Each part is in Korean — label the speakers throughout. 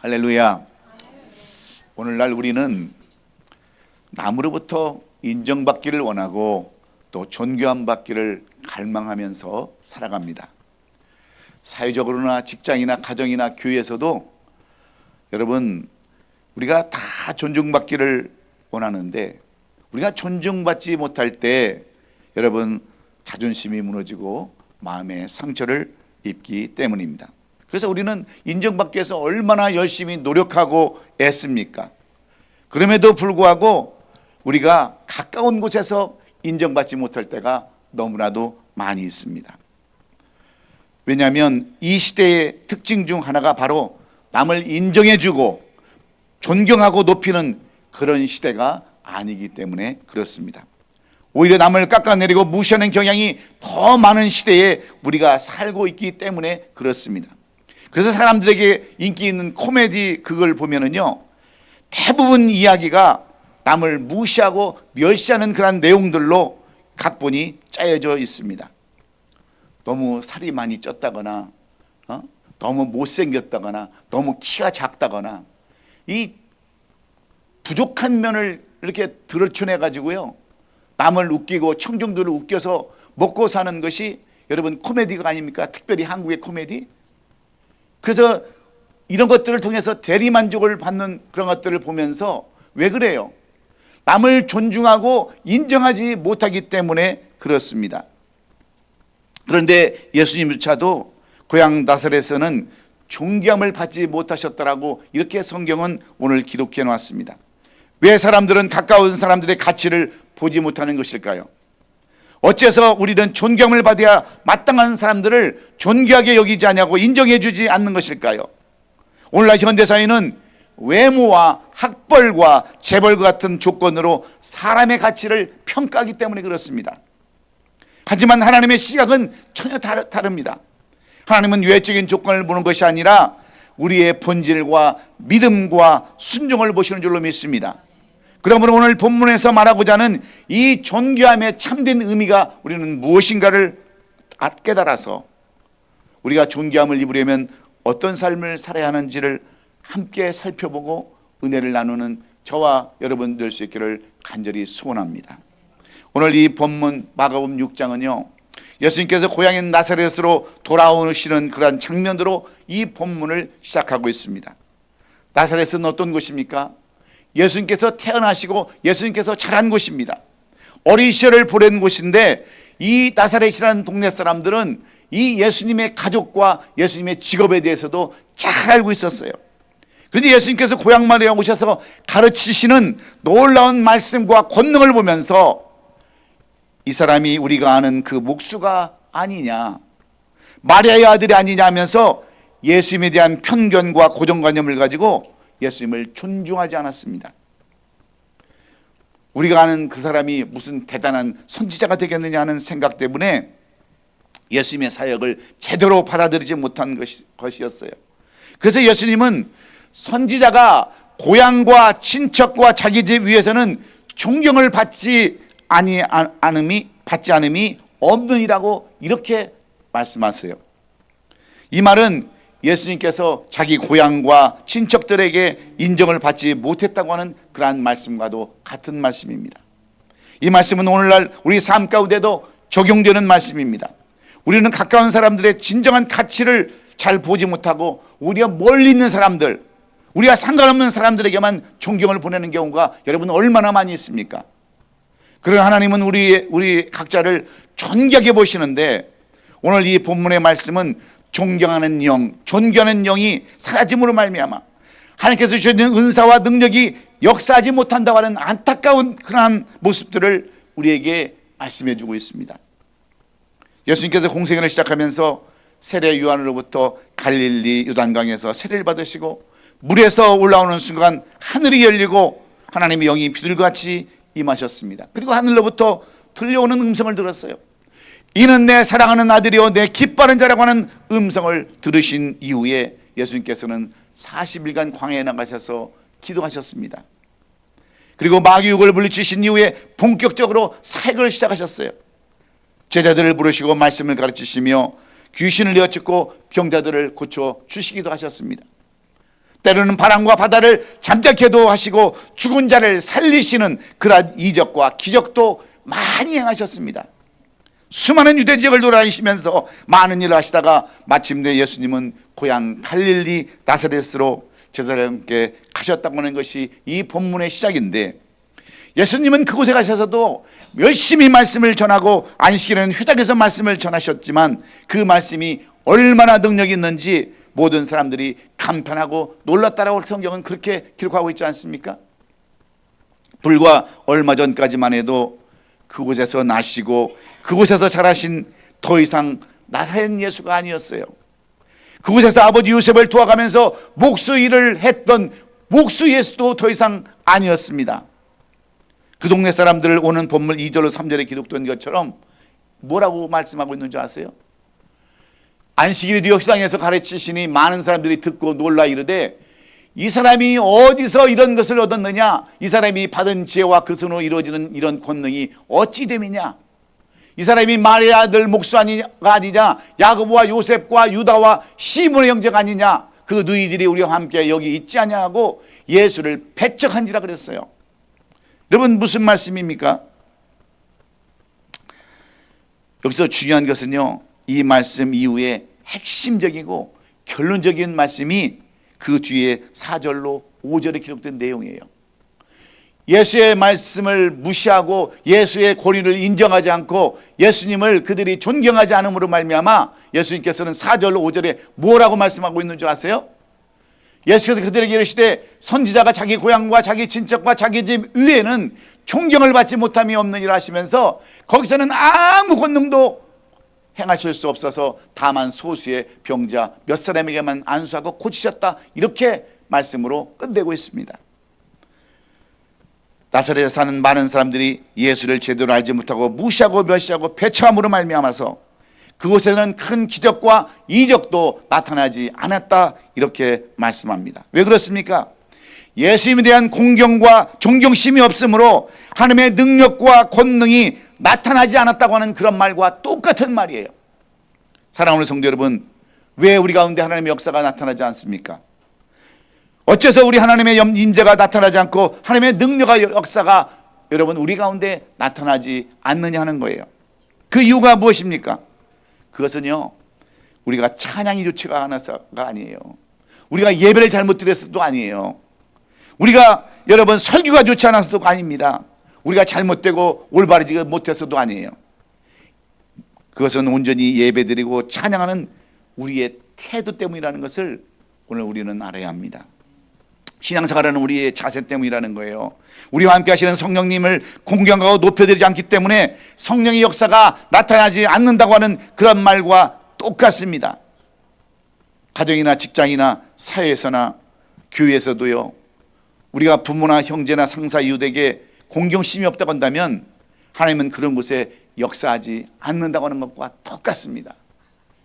Speaker 1: 할렐루야. 오늘날 우리는 남으로부터 인정받기를 원하고 또 존귀함 받기를 갈망하면서 살아갑니다. 사회적으로나 직장이나 가정이나 교회에서도 여러분, 우리가 다 존중받기를 원하는데 우리가 존중받지 못할 때 여러분 자존심이 무너지고 마음의 상처를 입기 때문입니다. 그래서 우리는 인정받기 위해서 얼마나 열심히 노력하고 애씁니까? 그럼에도 불구하고 우리가 가까운 곳에서 인정받지 못할 때가 너무나도 많이 있습니다. 왜냐하면 이 시대의 특징 중 하나가 바로 남을 인정해주고 존경하고 높이는 그런 시대가 아니기 때문에 그렇습니다. 오히려 남을 깎아내리고 무시하는 경향이 더 많은 시대에 우리가 살고 있기 때문에 그렇습니다. 그래서 사람들에게 인기 있는 코미디 그걸 보면은요, 대부분 이야기가 남을 무시하고 멸시하는 그런 내용들로 각본이 짜여져 있습니다. 너무 살이 많이 쪘다거나 너무 못생겼다거나 너무 키가 작다거나 이 부족한 면을 이렇게 드러내 가지고요, 남을 웃기고 청중들을 웃겨서 먹고 사는 것이 여러분 코미디가 아닙니까? 특별히 한국의 코미디. 그래서 이런 것들을 통해서 대리만족을 받는 그런 것들을 보면서 왜 그래요? 남을 존중하고 인정하지 못하기 때문에 그렇습니다. 그런데 예수님조차도 고향 나사렛에서는 존귀함을 받지 못하셨다라고 이렇게 성경은 오늘 기록해 놨습니다. 왜 사람들은 가까운 사람들의 가치를 보지 못하는 것일까요? 어째서 우리는 존경을 받아야 마땅한 사람들을 존귀하게 여기지 않냐고 인정해 주지 않는 것일까요? 오늘날 현대사회는 외모와 학벌과 재벌과 같은 조건으로 사람의 가치를 평가하기 때문에 그렇습니다. 하지만 하나님의 시각은 전혀 다릅니다. 하나님은 외적인 조건을 보는 것이 아니라 우리의 본질과 믿음과 순종을 보시는 줄로 믿습니다. 그러므로 오늘 본문에서 말하고자 하는 이 존귀함의 참된 의미가 우리는 무엇인가를 깨달아서 우리가 존귀함을 입으려면 어떤 삶을 살아야 하는지를 함께 살펴보고 은혜를 나누는 저와 여러분 될 수 있기를 간절히 소원합니다. 오늘 이 본문 마가복음 6장은요, 예수님께서 고향인 나사렛으로 돌아오시는 그러한 장면으로 이 본문을 시작하고 있습니다. 나사렛은 어떤 곳입니까? 예수님께서 태어나시고 예수님께서 자란 곳입니다. 어린 시절을 보낸 곳인데 이 나사렛이라는 동네 사람들은 이 예수님의 가족과 예수님의 직업에 대해서도 잘 알고 있었어요. 그런데 예수님께서 고향 마을에 오셔서 가르치시는 놀라운 말씀과 권능을 보면서 이 사람이 우리가 아는 그 목수가 아니냐, 마리아의 아들이 아니냐 하면서 예수님에 대한 편견과 고정관념을 가지고 예수님을 존중하지 않았습니다. 우리가 아는 그 사람이 무슨 대단한 선지자가 되겠느냐 하는 생각 때문에 예수님의 사역을 제대로 받아들이지 못한 것이었어요. 그래서 예수님은 선지자가 고향과 친척과 자기 집 위에서는 존경을 받지 않음이 없느니라고 이렇게 말씀하세요. 이 말은 예수님께서 자기 고향과 친척들에게 인정을 받지 못했다고 하는 그러한 말씀과도 같은 말씀입니다. 이 말씀은 오늘날 우리 삶 가운데도 적용되는 말씀입니다. 우리는 가까운 사람들의 진정한 가치를 잘 보지 못하고 우리가 멀리 있는 사람들, 우리가 상관없는 사람들에게만 존경을 보내는 경우가 여러분 얼마나 많이 있습니까? 그러나 하나님은 우리 각자를 존귀하게 보시는데 오늘 이 본문의 말씀은 존경하는 영, 존경하는 영이 사라짐으로 말미암아 하나님께서 주시는 은사와 능력이 역사하지 못한다고 하는 안타까운 그러한 모습들을 우리에게 말씀해 주고 있습니다. 예수님께서 공생애를 시작하면서 세례 요한으로부터 갈릴리 요단강에서 세례를 받으시고 물에서 올라오는 순간 하늘이 열리고 하나님의 영이 비둘기같이 임하셨습니다. 그리고 하늘로부터 들려오는 음성을 들었어요. 이는 내 사랑하는 아들이요 내 기뻐하는 자라고 하는 음성을 들으신 이후에 예수님께서는 40일간 광야에 나가셔서 기도하셨습니다. 그리고 마귀육을 물리치신 이후에 본격적으로 사역을 시작하셨어요. 제자들을 부르시고 말씀을 가르치시며 귀신을 내어쫓고 병자들을 고쳐 주시기도 하셨습니다. 때로는 바람과 바다를 잠자케도 하시고 죽은 자를 살리시는 그러한 이적과 기적도 많이 행하셨습니다. 수많은 유대 지역을 돌아다니시면서 많은 일을 하시다가 마침내 예수님은 고향 갈릴리 나사렛으로 제자들과 함께 가셨다고 하는 것이 이 본문의 시작인데, 예수님은 그곳에 가셔서도 열심히 말씀을 전하고 안식일에는 회당에서 말씀을 전하셨지만 그 말씀이 얼마나 능력이 있는지 모든 사람들이 감탄하고 놀랐다라고 성경은 그렇게 기록하고 있지 않습니까? 불과 얼마 전까지만 해도 그곳에서 나시고 그곳에서 자라신 더 이상 나사렛 예수가 아니었어요. 그곳에서 아버지 요셉을 도와가면서 목수 일을 했던 목수 예수도 더 이상 아니었습니다. 그 동네 사람들 오는 본문 2절로 3절에 기록된 것처럼 뭐라고 말씀하고 있는지 아세요? 안식일이 되어 회당에서 가르치시니 많은 사람들이 듣고 놀라 이르되 이 사람이 어디서 이런 것을 얻었느냐? 이 사람이 받은 지혜와 그 손으로 이루어지는 이런 권능이 어찌 됨이냐? 이 사람이 마리아 아들 목수 아니가 아니냐? 야고보와 요셉과 유다와 시몬의 형제가 아니냐? 그 너희들이 우리와 함께 여기 있지 아니하고 예수를 배척한지라 그랬어요. 여러분 무슨 말씀입니까? 여기서 중요한 것은요, 이 말씀 이후에 핵심적이고 결론적인 말씀이 그 뒤에 4절로 5절에 기록된 내용이에요. 예수의 말씀을 무시하고 예수의 권위를 인정하지 않고 예수님을 그들이 존경하지 않음으로 말미암아 예수님께서는 4절로 5절에 뭐라고 말씀하고 있는 줄 아세요? 예수께서 그들에게 이르시되 선지자가 자기 고향과 자기 친척과 자기 집 위에는 존경을 받지 못함이 없느니라 하시면서 거기서는 아무 권능도 행하실 수 없어서 다만 소수의 병자 몇 사람에게만 안수하고 고치셨다, 이렇게 말씀으로 끝내고 있습니다. 나사렛에 사는 많은 사람들이 예수를 제대로 알지 못하고 무시하고 멸시하고 배척함으로 말미암아서 그곳에는 큰 기적과 이적도 나타나지 않았다, 이렇게 말씀합니다. 왜 그렇습니까? 예수님에 대한 공경과 존경심이 없으므로 하나님의 능력과 권능이 나타나지 않았다고 하는 그런 말과 똑같은 말이에요. 사랑하는 성도 여러분, 왜 우리 가운데 하나님의 역사가 나타나지 않습니까? 어째서 우리 하나님의 임재가 나타나지 않고 하나님의 능력과 역사가 여러분 우리 가운데 나타나지 않느냐 하는 거예요. 그 이유가 무엇입니까? 그것은요, 우리가 찬양이 좋지가 않아서가 아니에요. 우리가 예배를 잘못 드렸어도 아니에요. 우리가 여러분 설교가 좋지 않아서도 아닙니다. 우리가 잘못되고 올바르지 못해서도 아니에요. 그것은 온전히 예배드리고 찬양하는 우리의 태도 때문이라는 것을 오늘 우리는 알아야 합니다. 신앙생활하는 우리의 자세 때문이라는 거예요. 우리와 함께 하시는 성령님을 공경하고 높여드리지 않기 때문에 성령의 역사가 나타나지 않는다고 하는 그런 말과 똑같습니다. 가정이나 직장이나 사회에서나 교회에서도요, 우리가 부모나 형제나 상사 이웃에게 공경심이 없다고 한다면 하나님은 그런 곳에 역사하지 않는다고 하는 것과 똑같습니다.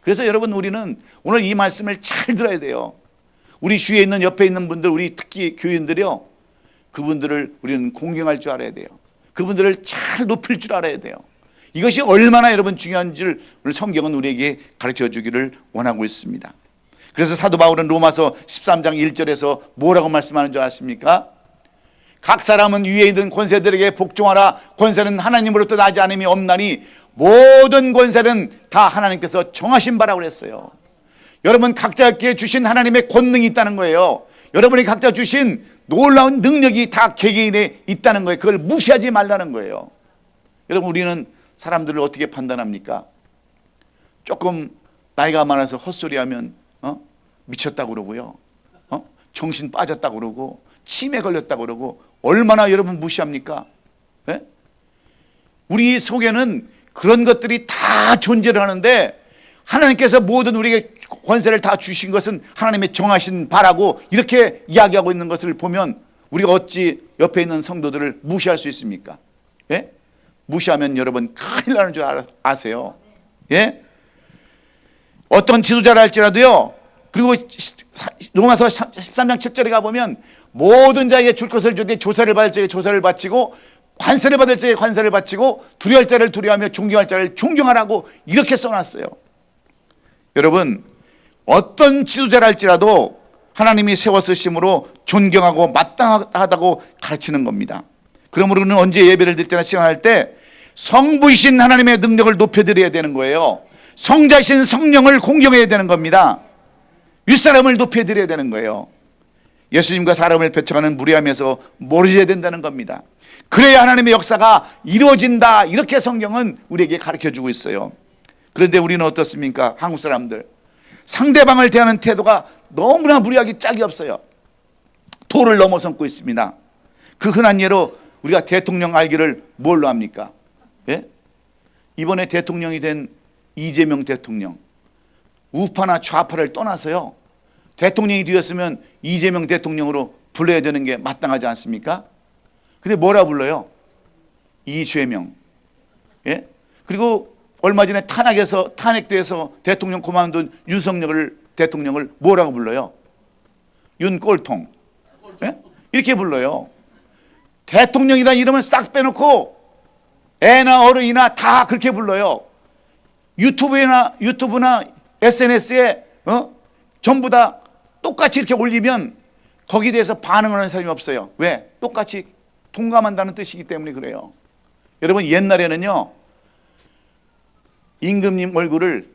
Speaker 1: 그래서 여러분, 우리는 오늘 이 말씀을 잘 들어야 돼요. 우리 주위에 있는 옆에 있는 분들, 우리 특히 교인들이요, 그분들을 우리는 공경할 줄 알아야 돼요. 그분들을 잘 높일 줄 알아야 돼요. 이것이 얼마나 여러분 중요한지를 오늘 성경은 우리에게 가르쳐 주기를 원하고 있습니다. 그래서 사도 바울은 로마서 13장 1절에서 뭐라고 말씀하는 줄 아십니까? 각 사람은 위에 있는 권세들에게 복종하라. 권세는 하나님으로부터 나지 않음이 없나니 모든 권세는 다 하나님께서 정하신 바라고 그랬어요. 여러분 각자에게 주신 하나님의 권능이 있다는 거예요. 여러분이 각자 주신 놀라운 능력이 다 개개인에 있다는 거예요. 그걸 무시하지 말라는 거예요. 여러분, 우리는 사람들을 어떻게 판단합니까? 조금 나이가 많아서 헛소리하면 미쳤다고 그러고요, 정신 빠졌다고 그러고 치매 걸렸다고 그러고 얼마나 여러분 무시합니까? 네? 우리 속에는 그런 것들이 다 존재를 하는데 하나님께서 모든 우리에게 권세를 다 주신 것은 하나님의 정하신 바라고 이렇게 이야기하고 있는 것을 보면 우리가 어찌 옆에 있는 성도들을 무시할 수 있습니까? 예? 무시하면 여러분 큰일 나는 줄 아세요. 예? 어떤 지도자를 할지라도요, 그리고 로마서 13장 7절에 가보면 모든 자에게 줄 것을 주되 조사를 받을 자에게 조사를 바치고 관세를 받을 자에게 관세를 바치고 두려워할 자를 두려워하며 존경할 자를 존경하라고 이렇게 써놨어요. 여러분, 어떤 지도자를 할지라도 하나님이 세워 쓰심으로 존경하고 마땅하다고 가르치는 겁니다. 그러므로 우리는 언제 예배를 드릴 때나 시간할 때 성부이신 하나님의 능력을 높여드려야 되는 거예요. 성자이신 성령을 공경해야 되는 겁니다. 윗사람을 높여드려야 되는 거예요. 예수님과 사람을 배척하는 무리함에서 멀어져야 된다는 겁니다. 그래야 하나님의 역사가 이루어진다, 이렇게 성경은 우리에게 가르쳐주고 있어요. 그런데 우리는 어떻습니까? 한국 사람들, 상대방을 대하는 태도가 너무나 무리하기 짝이 없어요. 도를 넘어서고 있습니다. 그 흔한 예로 우리가 대통령 알기를 뭘로 합니까? 예? 이번에 대통령이 된 이재명 대통령, 우파나 좌파를 떠나서요, 대통령이 되었으면 이재명 대통령으로 불러야 되는 게 마땅하지 않습니까? 근데 뭐라 불러요? 이재명. 예? 그리고 얼마 전에 탄핵돼서 대통령 그만둔 윤석열 대통령을 뭐라고 불러요? 윤꼴통. 예? 이렇게 불러요. 대통령이라는 이름을 싹 빼놓고 애나 어른이나 다 그렇게 불러요. 유튜브나 SNS에 전부 다 똑같이 이렇게 올리면 거기에 대해서 반응하는 사람이 없어요. 왜? 똑같이 동감한다는 뜻이기 때문에 그래요. 여러분, 옛날에는요, 임금님 얼굴을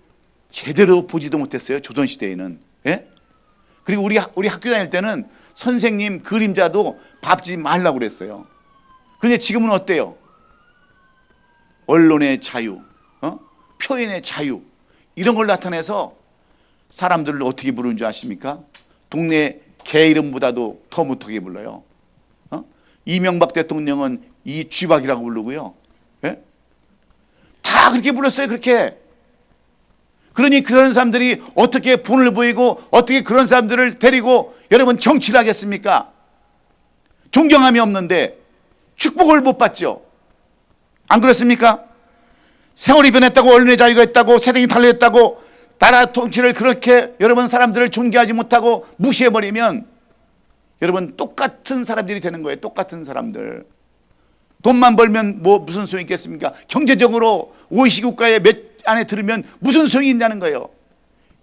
Speaker 1: 제대로 보지도 못했어요. 조선시대에는. 예? 그리고 우리 학교 다닐 때는 선생님 그림자도 밟지 말라고 그랬어요. 그런데 지금은 어때요? 언론의 자유, 표현의 자유, 이런 걸 나타내서 사람들을 어떻게 부르는 줄 아십니까? 동네 개 이름보다도 더 못하게 불러요. 이명박 대통령은 이 쥐박이라고 부르고요. 예? 다 그렇게 불렀어요. 그렇게. 그러니 그런 사람들이 어떻게 본을 보이고 어떻게 그런 사람들을 데리고 여러분 정치를 하겠습니까? 존경함이 없는데 축복을 못 받죠. 안 그렇습니까? 세월이 변했다고, 언론의 자유가 있다고, 세상이 달라졌다고 나라 통치를 그렇게 여러분 사람들을 존경하지 못하고 무시해버리면 여러분 똑같은 사람들이 되는 거예요. 똑같은 사람들. 돈만 벌면 뭐 무슨 소용이 있겠습니까? 경제적으로 OECD 국가에 몇 안에 들으면 무슨 소용이 있냐는 거예요.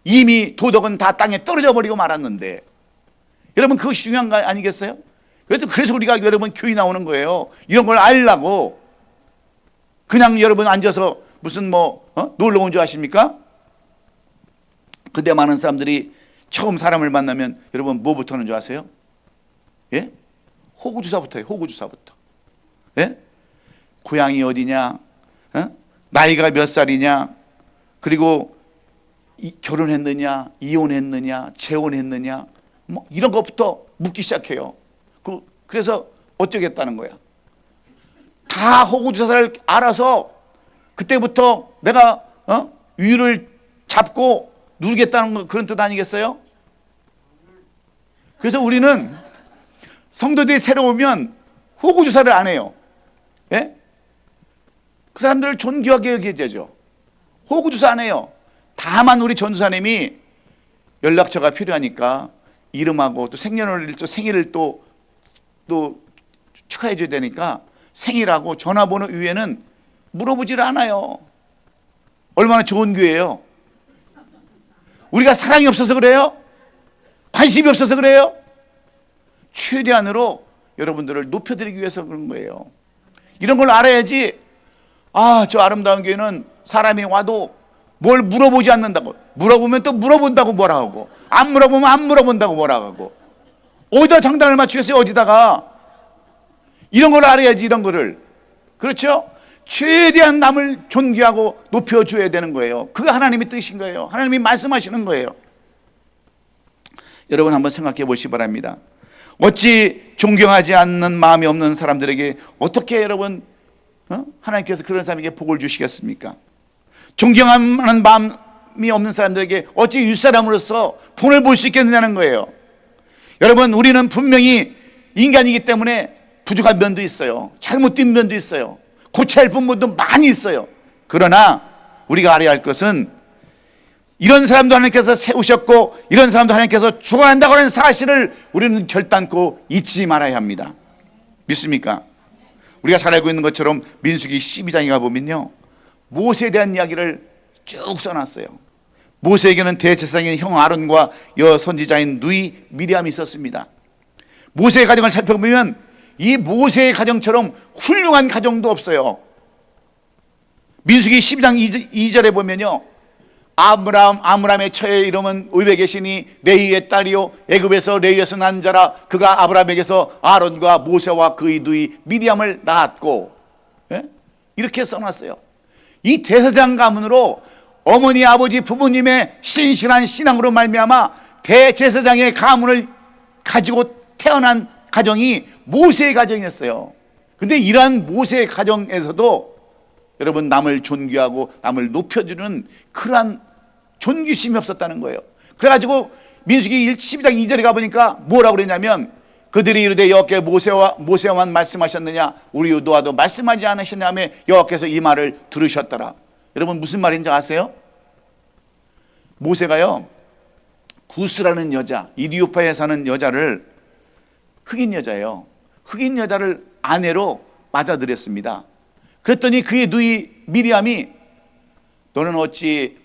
Speaker 1: 이미 도덕은 다 땅에 떨어져 버리고 말았는데. 여러분, 그것이 중요한 거 아니겠어요? 그래서 우리가 여러분 교회 나오는 거예요. 이런 걸 알라고. 그냥 여러분 앉아서 무슨 놀러 온 줄 아십니까? 근데 많은 사람들이 처음 사람을 만나면 여러분 뭐부터 하는 줄 아세요? 예? 호구주사부터 해요. 호구주사부터. 예? 고향이 어디냐? 나이가 몇 살이냐? 그리고 결혼했느냐? 이혼했느냐? 재혼했느냐? 이런 것부터 묻기 시작해요. 그래서 어쩌겠다는 거야. 다 호구주사를 알아서 그때부터 내가 위를 잡고 누르겠다는 그런 뜻 아니겠어요? 그래서 우리는 성도들이 새로 오면 호구주사를 안 해요. 예? 그 사람들을 존귀하게 여겨야죠. 호구주사 안 해요. 다만 우리 전도사님이 연락처가 필요하니까 이름하고 또 생년월일 또 생일을 또 축하해 줘야 되니까 생일하고 전화번호 위에는 물어보질 않아요. 얼마나 좋은 교회예요. 우리가 사랑이 없어서 그래요? 관심이 없어서 그래요? 최대한으로 여러분들을 높여드리기 위해서 그런 거예요. 이런 걸 알아야지. 저 아름다운 교회는 사람이 와도 뭘 물어보지 않는다고. 물어보면 또 물어본다고 뭐라 하고, 안 물어보면 안 물어본다고 뭐라 하고. 어디다 장단을 맞추겠어요? 어디다가. 이런 걸 알아야지. 이런 거를. 그렇죠? 최대한 남을 존귀하고 높여줘야 되는 거예요. 그게 하나님의 뜻인 거예요. 하나님이 말씀하시는 거예요. 여러분 한번 생각해 보시기 바랍니다. 어찌 존경하지 않는 마음이 없는 사람들에게 어떻게 여러분 하나님께서 그런 사람에게 복을 주시겠습니까? 존경하는 마음이 없는 사람들에게 어찌 윗사람으로서 본을 볼 수 있겠느냐는 거예요. 여러분, 우리는 분명히 인간이기 때문에 부족한 면도 있어요. 잘못된 면도 있어요. 고쳐야 할 부분도 많이 있어요. 그러나 우리가 알아야 할 것은 이런 사람도 하나님께서 세우셨고 이런 사람도 하나님께서 주관한다고 하는 사실을 우리는 결단코 잊지 말아야 합니다. 믿습니까? 우리가 잘 알고 있는 것처럼 민수기 12장에 가보면요, 모세에 대한 이야기를 쭉 써놨어요. 모세에게는 대제사장인 형 아론과 여 선지자인 누이 미리암이 있었습니다. 모세의 가정을 살펴보면 이 모세의 가정처럼 훌륭한 가정도 없어요. 민수기 12장 2절에 보면요, 아므람의 처의 이름은 의에 계시니 레위의 딸이요 애굽에서 레위에서 난 자라. 그가 아브라함에게서 아론과 모세와 그의 누이 미리암을 낳았고, 예? 이렇게 써놨어요. 이 대제사장 가문으로 어머니 아버지 부모님의 신실한 신앙으로 말미암아 대제사장의 가문을 가지고 태어난 가정이 모세의 가정이었어요. 근데 이러한 모세의 가정에서도 여러분, 남을 존귀하고 남을 높여주는 그러한 존귀심이 없었다는 거예요. 그래가지고 민수기 12장 2절에 가보니까 뭐라고 그러냐면, 그들이 이르되 여호와께 모세와만 말씀하셨느냐 우리 노아도 말씀하지 않으셨냐며 여호와께서 이 말을 들으셨더라. 여러분, 무슨 말인지 아세요? 모세가요, 구스라는 여자, 이디오파에 사는 여자를, 흑인 여자예요, 흑인 여자를 아내로 맞아들였습니다. 그랬더니 그의 누이 미리암이 너는 어찌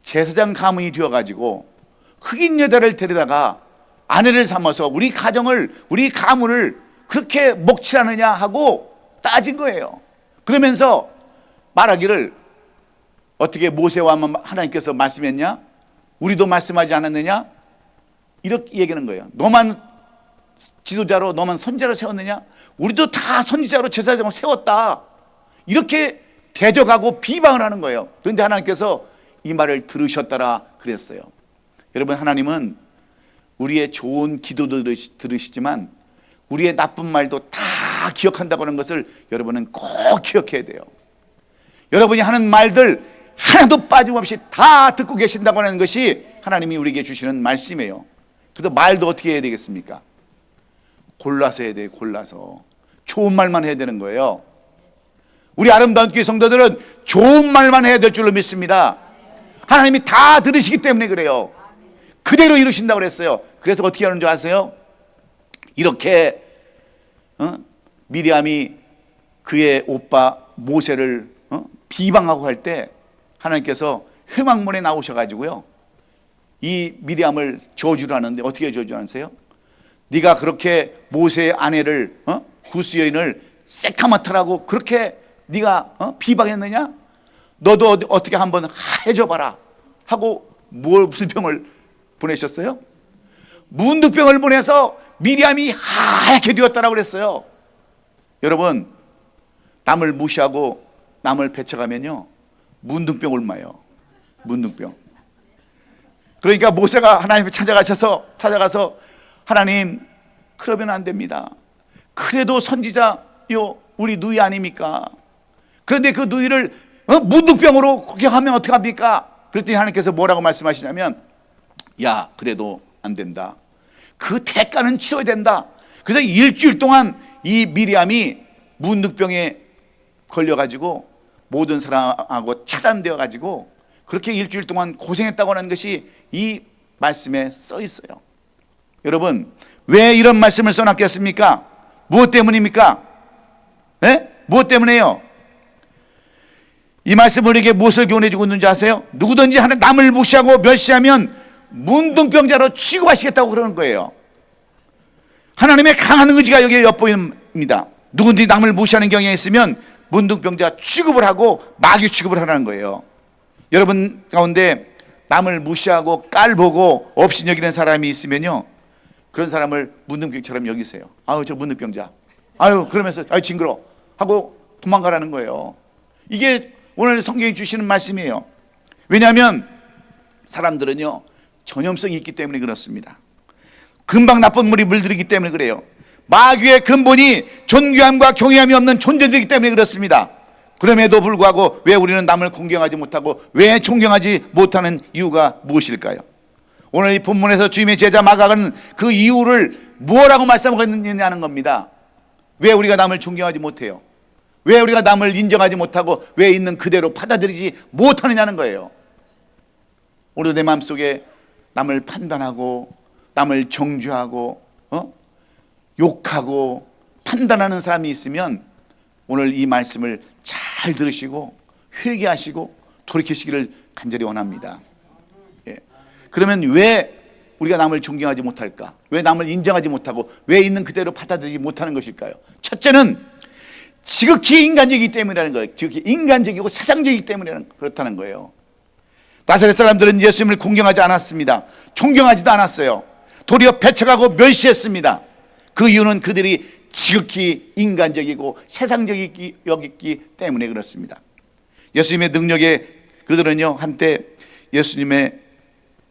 Speaker 1: 제사장 가문이 되어가지고 흑인 여자를 데려다가 아내를 삼아서 우리 가정을, 우리 가문을 그렇게 먹칠하느냐 하고 따진 거예요. 그러면서 말하기를, 어떻게 모세와 하나님께서 말씀했냐? 우리도 말씀하지 않았느냐? 이렇게 얘기하는 거예요. 너만 지도자로, 너만 선지자로 세웠느냐? 우리도 다 선지자로 제사장을 세웠다. 이렇게 대적하고 비방을 하는 거예요. 그런데 하나님께서 이 말을 들으셨더라 그랬어요. 여러분, 하나님은 우리의 좋은 기도도 들으시지만 우리의 나쁜 말도 다 기억한다고 하는 것을 여러분은 꼭 기억해야 돼요. 여러분이 하는 말들 하나도 빠짐없이 다 듣고 계신다고 하는 것이 하나님이 우리에게 주시는 말씀이에요. 그래서 말도 어떻게 해야 되겠습니까? 골라서 해야 돼요. 골라서 좋은 말만 해야 되는 거예요. 우리 아름다운 교회 성도들은 좋은 말만 해야 될 줄로 믿습니다. 하나님이 다 들으시기 때문에 그래요. 그대로 이루신다고 그랬어요. 그래서 어떻게 하는 줄 아세요? 이렇게 미리암이 그의 오빠 모세를 비방하고 할 때 하나님께서 회막문에 나오셔가지고요, 이 미리암을 저주를 하는데 어떻게 저주하세요? 네가 그렇게 모세의 아내를 구스 여인을 새카맣다라고 그렇게 네가 비방했느냐? 너도 어떻게 한번 해줘봐라 하고 무슨 병을 보내셨어요? 문둥병을 보내서 미리암이 하얗게 되었다라고 그랬어요. 여러분, 남을 무시하고 남을 배척하면요 문둥병을 마요. 문둥병. 그러니까 모세가 하나님을 찾아가서 하나님, 그러면 안 됩니다. 그래도 선지자요 우리 누이 아닙니까? 그런데 그 누이를 문둥병으로 구경하면 어떡합니까? 그랬더니 하나님께서 뭐라고 말씀하시냐면, 야, 그래도 안 된다. 그 대가는 치러야 된다. 그래서 일주일 동안 이 미리암이 문둥병에 걸려가지고 모든 사람하고 차단되어 가지고 그렇게 일주일 동안 고생했다고 하는 것이 이 말씀에 써 있어요. 여러분, 왜 이런 말씀을 써놨겠습니까? 무엇 때문입니까? 네? 무엇 때문에요? 이 말씀을 우리에게 무엇을 교훈해주고 있는지 아세요? 누구든지 남을 무시하고 멸시하면 문둥병자로 취급하시겠다고 그러는 거예요. 하나님의 강한 의지가 여기에 엿보입니다. 누구든지 남을 무시하는 경향이 있으면 문둥병자 취급을 하고 마귀 취급을 하라는 거예요. 여러분 가운데 남을 무시하고 깔보고 업신여기는 사람이 있으면요, 그런 사람을 문둥병처럼 여기세요. 아유, 저 문둥병자, 아유, 그러면서 아유, 징그러 하고 도망가라는 거예요. 이게 오늘 성경이 주시는 말씀이에요. 왜냐하면 사람들은요 전염성이 있기 때문에 그렇습니다. 금방 나쁜 물이 물들이기 때문에 그래요. 마귀의 근본이 존귀함과 경외함이 없는 존재들이기 때문에 그렇습니다. 그럼에도 불구하고 왜 우리는 남을 공경하지 못하고 왜 존경하지 못하는 이유가 무엇일까요? 오늘 이 본문에서 주님의 제자 마가는 그 이유를 뭐라고 말씀하고 있느냐는 겁니다. 왜 우리가 남을 존경하지 못해요? 왜 우리가 남을 인정하지 못하고 왜 있는 그대로 받아들이지 못하느냐는 거예요. 오늘 내 마음속에 남을 판단하고 남을 정죄하고 욕하고 판단하는 사람이 있으면 오늘 이 말씀을 잘 들으시고 회개하시고 돌이키시기를 간절히 원합니다. 예. 그러면 왜 우리가 남을 존경하지 못할까? 왜 남을 인정하지 못하고 왜 있는 그대로 받아들이지 못하는 것일까요? 첫째는 지극히 인간적이기 때문이라는 거예요. 지극히 인간적이고 세상적이기 때문에 그렇다는 거예요. 나사렛 사람들은 예수님을 공경하지 않았습니다. 존경하지도 않았어요. 도리어 배척하고 멸시했습니다. 그 이유는 그들이 지극히 인간적이고 세상적이기 때문에 그렇습니다. 예수님의 능력에 그들은요, 한때 예수님의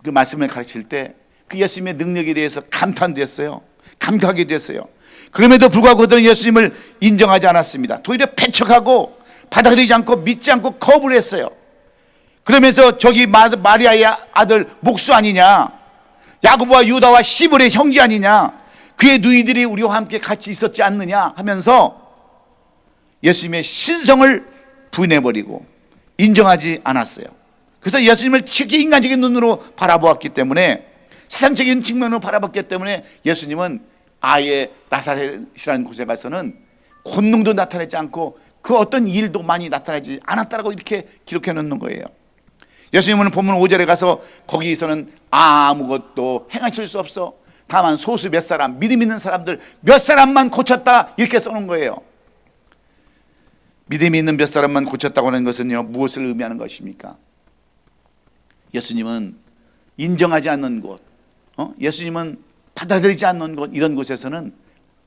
Speaker 1: 그 말씀을 가르칠 때 그 예수님의 능력에 대해서 감탄도 했어요. 감격하게 됐어요. 그럼에도 불구하고 그들은 예수님을 인정하지 않았습니다. 도리어 배척하고 받아들이지 않고 믿지 않고 거부를 했어요. 그러면서 저기 마리아의 아들 목수 아니냐, 야고보와 유다와 시몬의 형제 아니냐, 그의 누이들이 우리와 함께 같이 있었지 않느냐 하면서 예수님의 신성을 부인해버리고 인정하지 않았어요. 그래서 예수님을 지극히 인간적인 눈으로 바라보았기 때문에, 세상적인 측면으로 바라봤기 때문에 예수님은 아예 나사렛이라는 곳에 가서는 권능도 나타내지 않고 그 어떤 일도 많이 나타나지 않았다라고 이렇게 기록해 놓는 거예요. 예수님은 본문 5절에 가서 거기서는 아무것도 행하실 수 없어, 다만 소수 몇 사람, 믿음 있는 사람들 몇 사람만 고쳤다, 이렇게 써놓은 거예요. 믿음이 있는 몇 사람만 고쳤다고 하는 것은요, 무엇을 의미하는 것입니까? 예수님은 인정하지 않는 곳, 예수님은 받아들이지 않는 곳, 이런 곳에서는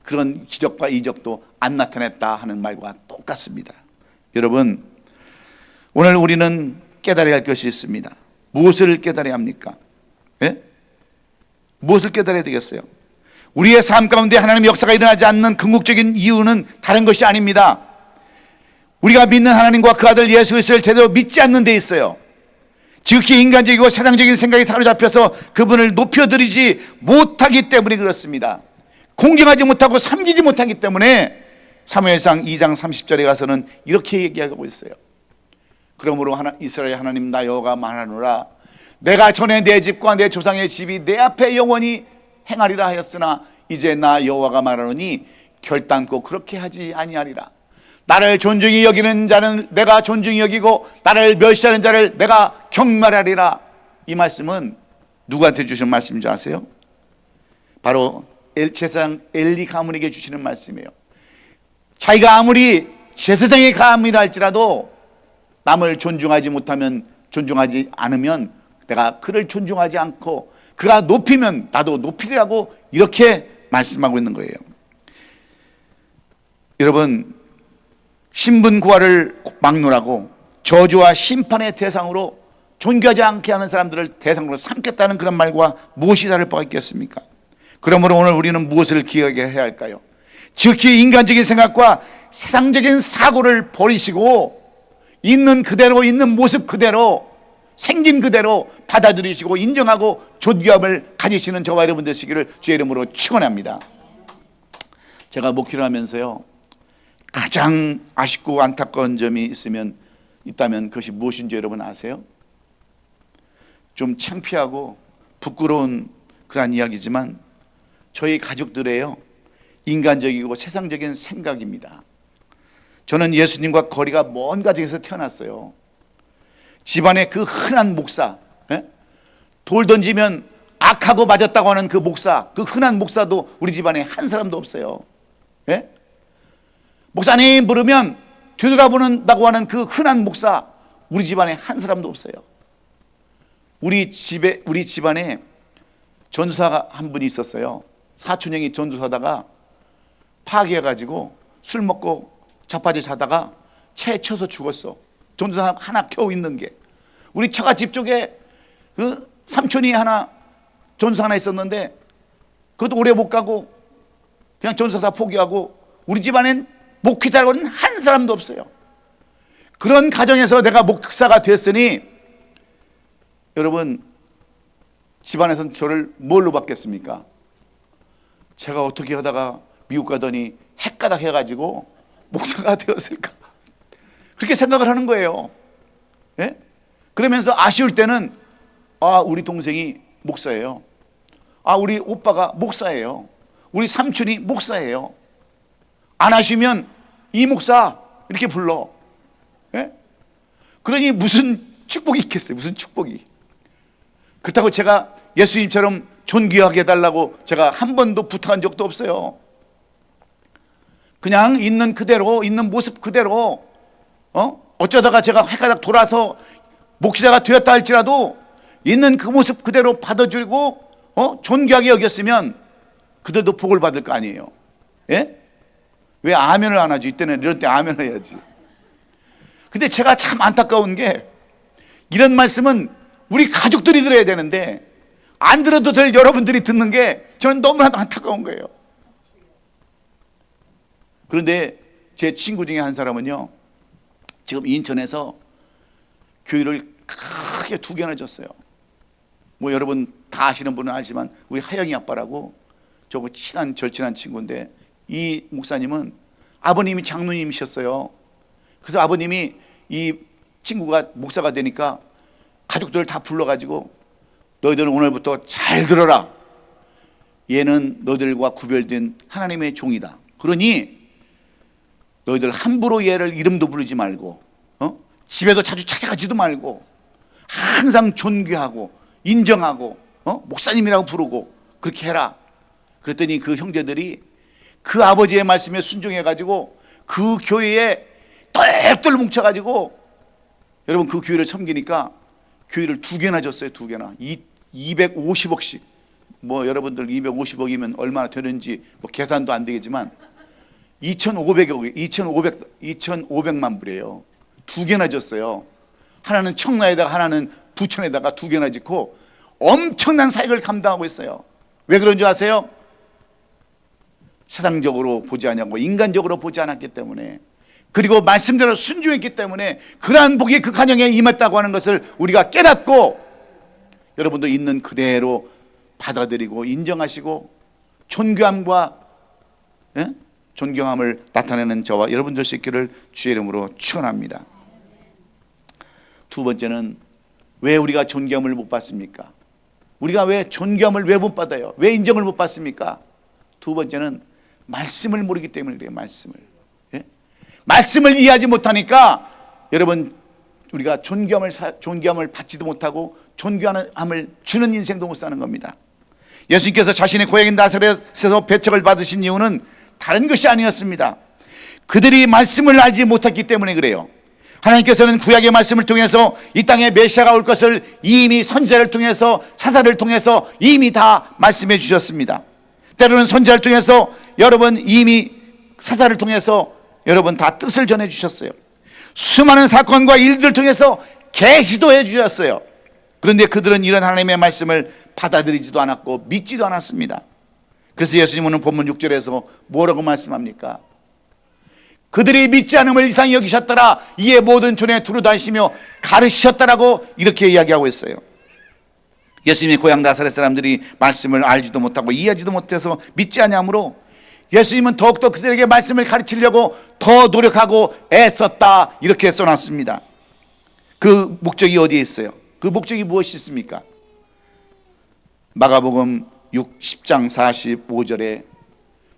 Speaker 1: 그런 기적과 이적도 안 나타냈다 하는 말과 똑같습니다. 여러분, 오늘 우리는 깨달아야 할 것이 있습니다. 무엇을 깨달아야 합니까? 예? 무엇을 깨달아야 되겠어요? 우리의 삶 가운데 하나님의 역사가 일어나지 않는 궁극적인 이유는 다른 것이 아닙니다. 우리가 믿는 하나님과 그 아들 예수 그리스도를 제대로 믿지 않는 데 있어요. 지극히 인간적이고 세상적인 생각에 사로잡혀서 그분을 높여드리지 못하기 때문에 그렇습니다. 공경하지 못하고 섬기지 못하기 때문에 사무엘상 2장 30절에 가서는 이렇게 얘기하고 있어요. 그러므로 이스라엘 하나님 나 여호와가 말하노라, 내가 전에 내 집과 내 조상의 집이 내 앞에 영원히 행하리라 하였으나 이제 나 여호와가 말하노니 결단코 그렇게 하지 아니하리라. 나를 존중히 여기는 자는 내가 존중히 여기고 나를 멸시하는 자를 내가 경멸하리라. 이 말씀은 누구한테 주신 말씀인지 아세요? 바로 제사장 엘리 가문에게 주시는 말씀이에요. 자기가 아무리 제사장의 가문이라 할지라도 남을 존중하지 않으면 내가 그를 존중하지 않고 그가 높이면 나도 높이리라고 이렇게 말씀하고 있는 거예요. 여러분, 신분구화를 막론하고 저주와 심판의 대상으로 존귀하지 않게 하는 사람들을 대상으로 삼겠다는 그런 말과 무엇이 다를 바가 있겠습니까? 그러므로 오늘 우리는 무엇을 기억해야 할까요? 지극히 인간적인 생각과 세상적인 사고를 버리시고 있는 그대로, 있는 모습 그대로, 생긴 그대로 받아들이시고 인정하고 존귀함을 가지시는 저와 여러분 되시기를 주의 이름으로 축원합니다. 제가 목회를 하면서요, 가장 아쉽고 안타까운 점이 있다면 그것이 무엇인지 여러분 아세요? 좀 창피하고 부끄러운 그런 이야기지만 저희 가족들의요, 인간적이고 세상적인 생각입니다. 저는 예수님과 거리가 먼 가정에서 태어났어요. 집안에 그 흔한 목사, 돌 던지면 악하고 맞았다고 하는 그 목사, 그 흔한 목사도 우리 집안에 한 사람도 없어요. 목사님 부르면 되돌아보는다고 하는 그 흔한 목사, 우리 집안에 한 사람도 없어요. 우리 집안에 전도사가 한 분이 있었어요. 사촌 형이 전도사다가 파괴해가지고 술 먹고 자빠져 자다가 차에 쳐서 죽었어. 전도사 하나 겨우 있는 게. 우리 처갓집 쪽에 그 삼촌이 전도사 하나 있었는데 그것도 오래 못 가고 그냥 전도사 다 포기하고 우리 집안엔 목회자라고는 한 사람도 없어요. 그런 가정에서 내가 목사가 됐으니 여러분, 집안에서는 저를 뭘로 받겠습니까? 제가 어떻게 하다가 미국 가더니 헷가닥 해가지고 목사가 되었을까, 그렇게 생각을 하는 거예요. 그러면서 아쉬울 때는 우리 동생이 목사예요, 우리 오빠가 목사예요, 우리 삼촌이 목사예요. 안 하시면 이 목사 이렇게 불러. 그러니 무슨 축복이 있겠어요? 무슨 축복이? 그렇다고 제가 예수님처럼 존귀하게 해달라고 제가 한 번도 부탁한 적도 없어요. 그냥 있는 그대로, 있는 모습 그대로, 어쩌다가 제가 헷갈락 돌아서 목회자가 되었다 할지라도 있는 그 모습 그대로 받아주고 존귀하게 여겼으면 그들도 복을 받을 거 아니에요. 예? 왜 아멘을 안 하죠? 이때는 이런 때 아멘을 해야지. 근데 제가 참 안타까운 게 이런 말씀은 우리 가족들이 들어야 되는데 안 들어도 될 여러분들이 듣는 게 저는 너무나도 안타까운 거예요. 그런데 제 친구 중에 한 사람은요, 지금 인천에서 교회를 크게 2개나 졌어요. 뭐 여러분 다 아시는 분은 아시지만 우리 하영이 아빠라고 저거 절친한 친구인데, 이 목사님은 아버님이 장로님이셨어요. 그래서 아버님이 이 친구가 목사가 되니까 가족들을 다 불러가지고 너희들은 오늘부터 잘 들어라. 얘는 너희들과 구별된 하나님의 종이다. 그러니 너희들 함부로 얘를 이름도 부르지 말고 집에도 자주 찾아가지도 말고 항상 존귀하고 인정하고 목사님이라고 부르고 그렇게 해라. 그랬더니 그 형제들이 그 아버지의 말씀에 순종해가지고 그 교회에 똘똘 뭉쳐가지고 여러분 그 교회를 섬기니까 교회를 2개나 졌어요. 2개나 250억씩. 뭐 여러분들 250억이면 얼마나 되는지 뭐 계산도 안 되겠지만 2,500만 불이에요. 2개나 졌어요. 하나는 청라에다가 하나는 부천에다가 2개나 짓고 엄청난 사역을 감당하고 있어요. 왜 그런 줄 아세요? 세상적으로 보지 않았고 인간적으로 보지 않았기 때문에, 그리고 말씀대로 순종했기 때문에 그러한 복이 그 가정에 임했다고 하는 것을 우리가 깨닫고 여러분도 있는 그대로 받아들이고 인정하시고 존귀함과 존경함을 나타내는 저와 여러분 될 수 있기를 주의 이름으로 축원합니다. 2번째는 왜 우리가 존경함을 못 받습니까? 우리가 왜 존경함을 왜 못 받아요? 왜 인정을 못 받습니까? 2번째는 말씀을 모르기 때문에 그래요. 말씀을 이해하지 못하니까 여러분 우리가 존경함을 받지도 못하고 존경함을 주는 인생도 못 사는 겁니다. 예수님께서 자신의 고향인 나사렛에서 배척을 받으신 이유는 다른 것이 아니었습니다. 그들이 말씀을 알지 못했기 때문에 그래요. 하나님께서는 구약의 말씀을 통해서 이 땅에 메시아가 올 것을 이미 선지자를 통해서 사사를 통해서 이미 다 말씀해 주셨습니다. 때로는 선지자를 통해서 여러분 이미 사사를 통해서 여러분 다 뜻을 전해 주셨어요. 수많은 사건과 일들을 통해서 계시도 해 주셨어요. 그런데 그들은 이런 하나님의 말씀을 받아들이지도 않았고 믿지도 않았습니다. 그래서 예수님은 본문 6절에서 뭐라고 말씀합니까? 그들이 믿지 않음을 이상히 여기셨더라. 이에 모든 촌에 두루다니시며 가르치셨다라고 이렇게 이야기하고 있어요. 예수님의 고향 나사렛 사람들이 말씀을 알지도 못하고 이해하지도 못해서 믿지 않으므로 예수님은 더욱더 그들에게 말씀을 가르치려고 더 노력하고 애썼다 이렇게 써놨습니다. 그 목적이 어디에 있어요? 그 목적이 무엇이 있습니까? 마가복음 10장 45절에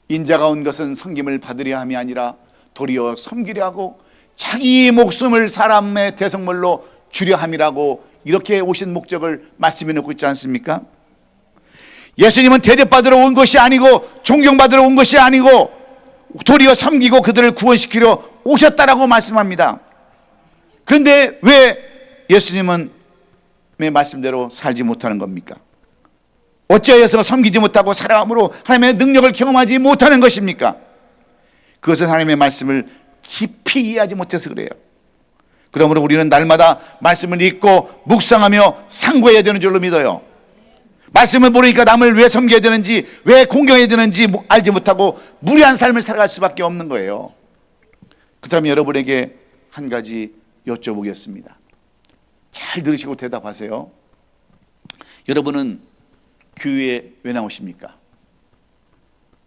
Speaker 1: 인자가 온 것은 섬김을 받으려 함이 아니라 도리어 섬기려 하고 자기 목숨을 사람의 대성물로 주려 함이라고 이렇게 오신 목적을 말씀해 놓고 있지 않습니까? 예수님은 대접받으러 온 것이 아니고 존경받으러 온 것이 아니고 도리어 섬기고 그들을 구원시키려 오셨다라고 말씀합니다. 그런데 왜 예수님은 말씀대로 살지 못하는 겁니까? 어찌하여서 섬기지 못하고 살아감으로 하나님의 능력을 경험하지 못하는 것입니까? 그것은 하나님의 말씀을 깊이 이해하지 못해서 그래요. 그러므로 우리는 날마다 말씀을 읽고 묵상하며 상고해야 되는 줄로 믿어요. 말씀을 모르니까 남을 왜 섬겨야 되는지 왜 공경해야 되는지 알지 못하고 무례한 삶을 살아갈 수밖에 없는 거예요. 그렇다면 여러분에게 한 가지 여쭤보겠습니다. 잘 들으시고 대답하세요. 여러분은 교회에 왜 나오십니까?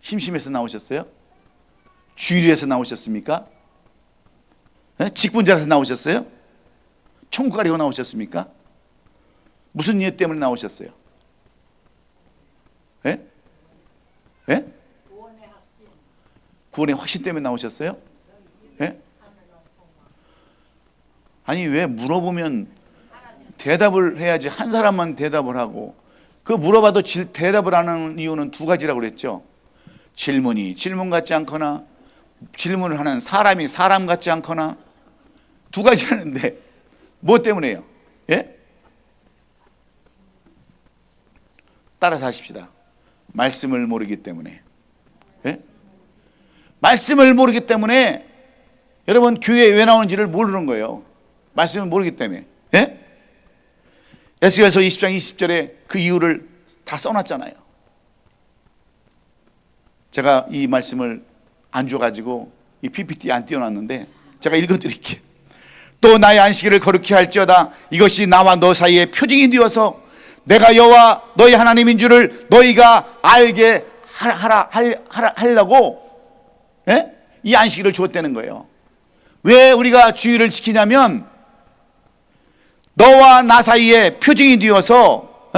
Speaker 1: 심심해서 나오셨어요? 주일에서 나오셨습니까? 직분자라서 나오셨어요? 천국 가려고 나오셨습니까? 무슨 이유 때문에 나오셨어요? 예? 예? 구원의 확신 때문에 나오셨어요? 예? 아니 왜 물어보면 대답을 해야지. 한 사람만 대답을 하고, 그 물어봐도 대답을 하는 이유는 두 가지라고 그랬죠. 질문이 질문 같지 않거나, 질문을 하는 사람이 사람 같지 않거나, 두 가지라는데 뭐 때문에요? 예? 따라서 하십시다. 말씀을 모르기 때문에. 예? 말씀을 모르기 때문에 여러분 교회에 왜 나오는지를 모르는 거예요. 말씀을 모르기 때문에. 예? 에스겔서 20장 20절에 그 이유를 다 써놨잖아요. 제가 이 말씀을 안 줘가지고 이 PPT에 안 띄워놨는데 제가 읽어드릴게요. 또 나의 안식일을 거룩히 할지어다. 이것이 나와 너 사이의 표징이 되어서 내가 여호와 너희 하나님인 줄을 너희가 알게 하려고, 예? 이 안식일을 주었다는 거예요. 왜 우리가 주일을 지키냐면 너와 나 사이에 표징이 되어서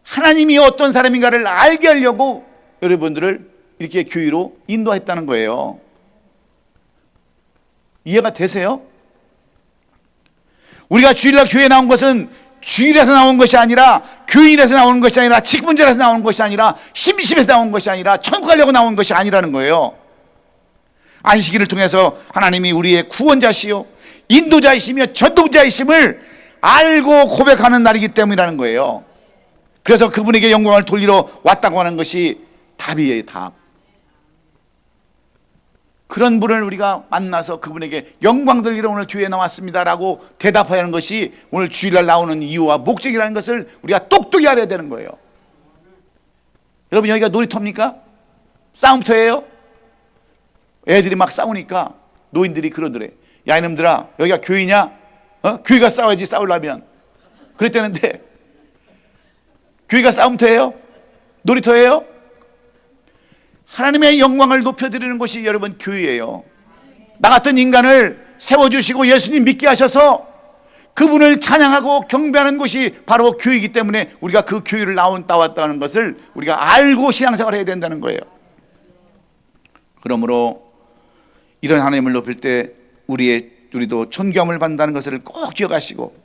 Speaker 1: 하나님이 어떤 사람인가를 알게 하려고 여러분들을 이렇게 교회로 인도했다는 거예요. 이해가 되세요? 우리가 주일날 교회에 나온 것은 주일에서 나온 것이 아니라, 교인에서 나오는 것이 아니라, 직분자에서 나오는 것이 아니라, 심심해서 나온 것이 아니라, 천국 가려고 나온 것이 아니라는 거예요. 안식일을 통해서 하나님이 우리의 구원자시요 인도자이시며 전도자이심을 알고 고백하는 날이기 때문이라는 거예요. 그래서 그분에게 영광을 돌리러 왔다고 하는 것이 답이에요. 답. 그런 분을 우리가 만나서 그분에게 영광 돌리러 오늘 교회에 나왔습니다라고 대답해야 하는 것이 오늘 주일날 나오는 이유와 목적이라는 것을 우리가 똑똑히 알아야 되는 거예요. 여러분, 여기가 놀이터입니까? 싸움터예요? 애들이 막 싸우니까 노인들이 그러더래. 야, 이놈들아, 여기가 교회냐? 교회가 싸워야지, 싸우려면. 그랬다는데 교회가 싸움터예요? 놀이터예요? 하나님의 영광을 높여드리는 곳이 여러분 교회예요. 나 같은 인간을 세워주시고 예수님 믿게 하셔서 그분을 찬양하고 경배하는 곳이 바로 교회이기 때문에 우리가 그 교회를 나왔다는 것을 우리가 알고 신앙생활을 해야 된다는 거예요. 그러므로 이런 하나님을 높일 때 우리도 존경함을 받는다는 것을 꼭 기억하시고,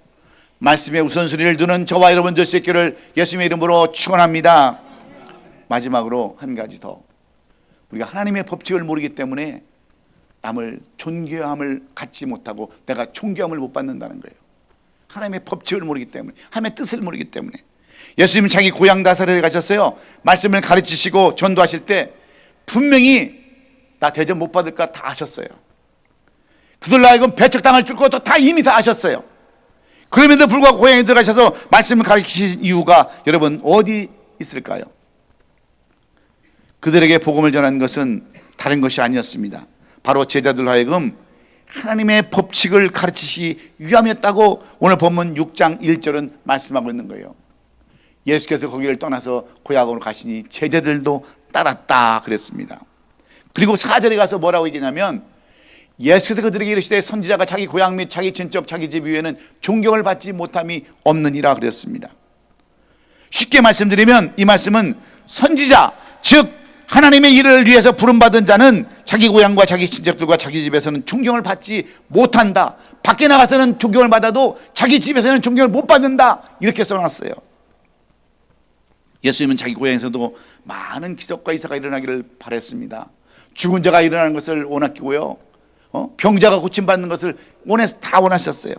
Speaker 1: 말씀에 우선순위를 두는 저와 여러분들 수 있기를 예수님의 이름으로 축원합니다. 마지막으로 한 가지 더. 우리가 하나님의 법칙을 모르기 때문에 남을 존경함을 갖지 못하고 내가 존경함을 못 받는다는 거예요. 하나님의 법칙을 모르기 때문에, 하나님의 뜻을 모르기 때문에. 예수님은 자기 고향 나사렛에 가셨어요. 말씀을 가르치시고 전도하실 때 분명히 나 대접 못 받을까 다 아셨어요. 그들로 하여금 배척당할 줄 것도 다 이미 다 아셨어요. 그럼에도 불구하고 고향에 들어가셔서 말씀을 가르치신 이유가 여러분 어디 있을까요? 그들에게 복음을 전한 것은 다른 것이 아니었습니다. 바로 제자들로 하여금 하나님의 법칙을 가르치시 위함이었다고 오늘 본문 6장 1절은 말씀하고 있는 거예요. 예수께서 거기를 떠나서 고향으로 가시니 제자들도 따랐다 그랬습니다. 그리고 4절에 가서 뭐라고 얘기냐면, 예수께서 그들에게 이르시되 선지자가 자기 고향 및 자기 친척 자기 집 위에는 존경을 받지 못함이 없느니라 그랬습니다. 쉽게 말씀드리면 이 말씀은 선지자, 즉 하나님의 일을 위해서 부름받은 자는 자기 고향과 자기 친척들과 자기 집에서는 존경을 받지 못한다. 밖에 나가서는 존경을 받아도 자기 집에서는 존경을 못 받는다. 이렇게 써놨어요. 예수님은 자기 고향에서도 많은 기적과 이사가 일어나기를 바랬습니다. 죽은 자가 일어나는 것을 원하고요, 병자가 고침받는 것을 다 원하셨어요.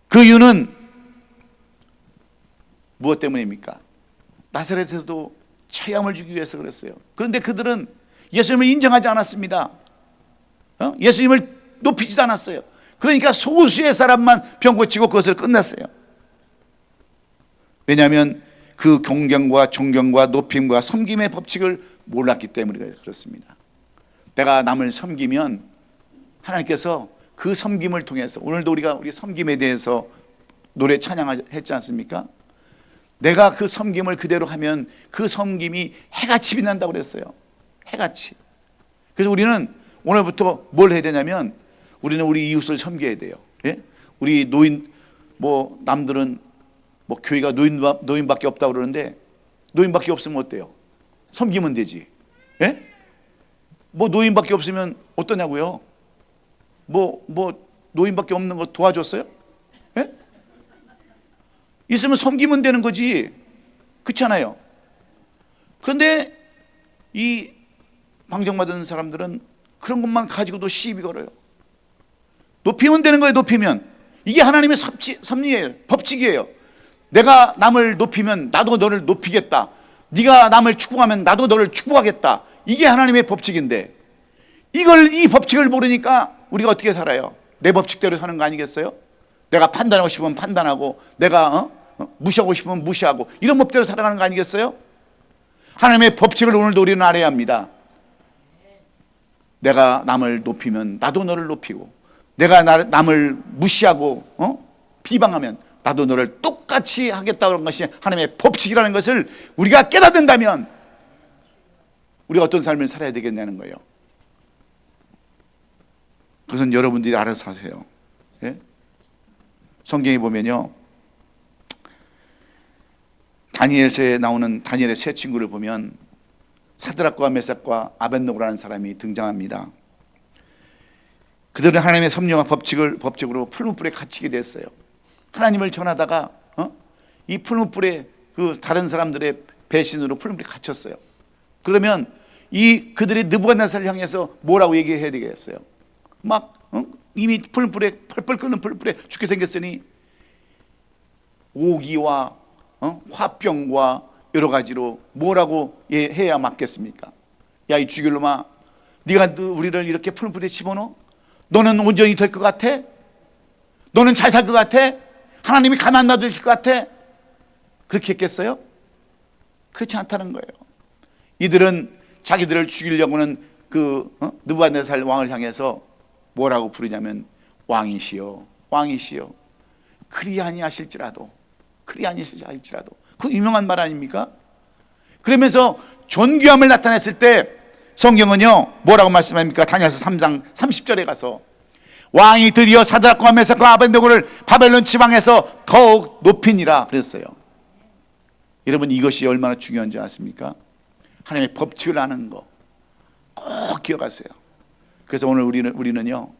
Speaker 1: 그 이유는 무엇 때문입니까? 나사렛에서도 체험을 주기 위해서 그랬어요. 그런데 그들은 예수님을 인정하지 않았습니다. 예수님을 높이지도 않았어요. 그러니까 소수의 사람만 병 고치고 그것을 끝났어요. 왜냐하면 그 경경과 존경과 높임과 섬김의 법칙을 몰랐기 때문에 그렇습니다. 내가 남을 섬기면 하나님께서 그 섬김을 통해서, 오늘도 우리 섬김에 대해서 노래 찬양했지 않습니까? 내가 그 섬김을 그대로 하면 그 섬김이 해같이 빛난다고 그랬어요. 해같이. 그래서 우리는 오늘부터 뭘 해야 되냐면, 우리는 우리 이웃을 섬겨야 돼요. 예? 우리 노인, 남들은 교회가 노인밖에 없다고 그러는데, 노인밖에 없으면 어때요? 섬기면 되지. 예? 노인밖에 없으면 어떠냐고요? 노인밖에 없는 거 도와줬어요? 예? 있으면 섬기면 되는 거지. 그렇잖아요. 그런데 이 방정받은 사람들은 그런 것만 가지고도 시비 걸어요. 높이면 되는 거예요. 높이면. 이게 하나님의 섭리예요. 법칙이에요. 내가 남을 높이면 나도 너를 높이겠다. 네가 남을 축복하면 나도 너를 축복하겠다. 이게 하나님의 법칙인데 이 법칙을 모르니까 우리가 어떻게 살아요? 내 법칙대로 사는 거 아니겠어요? 내가 판단하고 싶으면 판단하고, 내가 무시하고 싶으면 무시하고, 이런 법대로 살아가는 거 아니겠어요? 하나님의 법칙을 오늘도 우리는 알아야 합니다. 내가 남을 높이면 나도 너를 높이고, 내가 남을 무시하고 비방하면 나도 너를 똑같이 하겠다는 것이 하나님의 법칙이라는 것을 우리가 깨닫는다면 우리가 어떤 삶을 살아야 되겠냐는 거예요. 그것은 여러분들이 알아서 하세요. 예? 성경에 보면요, 다니엘서에 나오는 다니엘의 세 친구를 보면 사드락과 메삭과 아벳노고라는 사람이 등장합니다. 그들은 하나님의 섭리와 법칙으로 풀무 뿔에 갇히게 됐어요. 하나님을 전하다가 이 풀무 뿔에 그 다른 사람들의 배신으로 풀무 뿔에 갇혔어요. 그러면 그들이 느부갓네살을 향해서 뭐라고 얘기해야 되겠어요? 막 이미 풀무 뿔에 펄펄 끓는 풀무 뿔에 죽게 생겼으니 오기와 화병과 여러 가지로 뭐라고 해야 맞겠습니까? 야, 이 죽일놈아, 네가 우리를 이렇게 풀무 뿔에 집어넣어? 너는 온전히 될 것 같아? 너는 잘 살 것 같아? 하나님이 가만 놔두실 것 같아? 그렇게 했겠어요? 그렇지 않다는 거예요. 이들은 자기들을 죽이려고는 느부갓네살 왕을 향해서 뭐라고 부르냐면 왕이시여, 왕이시여, 그리 아니하실지라도, 그 유명한 말 아닙니까? 그러면서 존귀함을 나타냈을 때 성경은요 뭐라고 말씀합니까? 다니엘서 3장 30절에 가서 왕이 드디어 사드락과 메삭과 아벳노고를 바벨론 지방에서 더욱 높이니라 그랬어요. 여러분, 이것이 얼마나 중요한지 아십니까? 하나님의 법칙을 아는 거 꼭 기억하세요. 그래서 오늘 우리는요,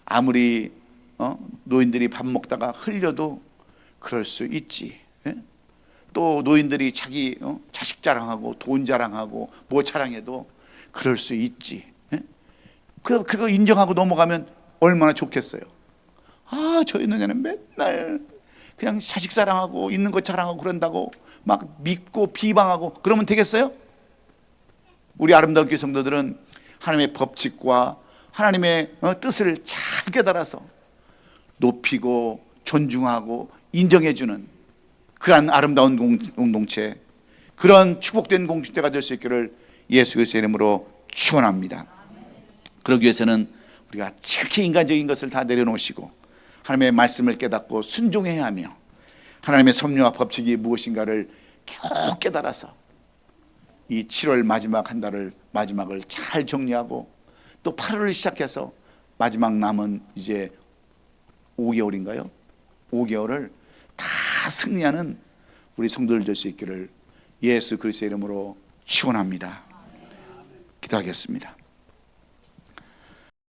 Speaker 1: 아무리 노인들이 밥 먹다가 흘려도 그럴 수 있지. 예? 또 노인들이 자기 자식 자랑하고 돈 자랑하고 뭐 자랑해도 그럴 수 있지. 예? 그거 인정하고 넘어가면 얼마나 좋겠어요. 아, 저희 누나는 맨날 그냥 자식 자랑하고 있는 거 자랑하고 그런다고 막 믿고 비방하고 그러면 되겠어요? 우리 아름다운 교회 성도들은 하나님의 법칙과 하나님의 뜻을 잘 깨달아서 높이고 존중하고 인정해주는 그러한 아름다운 공동체, 그런 축복된 공동체가 될 수 있기를 예수 그리스도의 이름으로 축원합니다. 그러기 위해서는 우리가 특히 인간적인 것을 다 내려놓으시고 하나님의 말씀을 깨닫고 순종해야 하며 하나님의 섭리와 법칙이 무엇인가를 겨우 깨달아서 이 7월 마지막 한 달을 마지막을 잘 정리하고 또 8월을 시작해서 마지막 남은 이제 5개월인가요? 5개월을 다 승리하는 우리 성도들 될 수 있기를 예수 그리스도의 이름으로 축원합니다. 기도하겠습니다.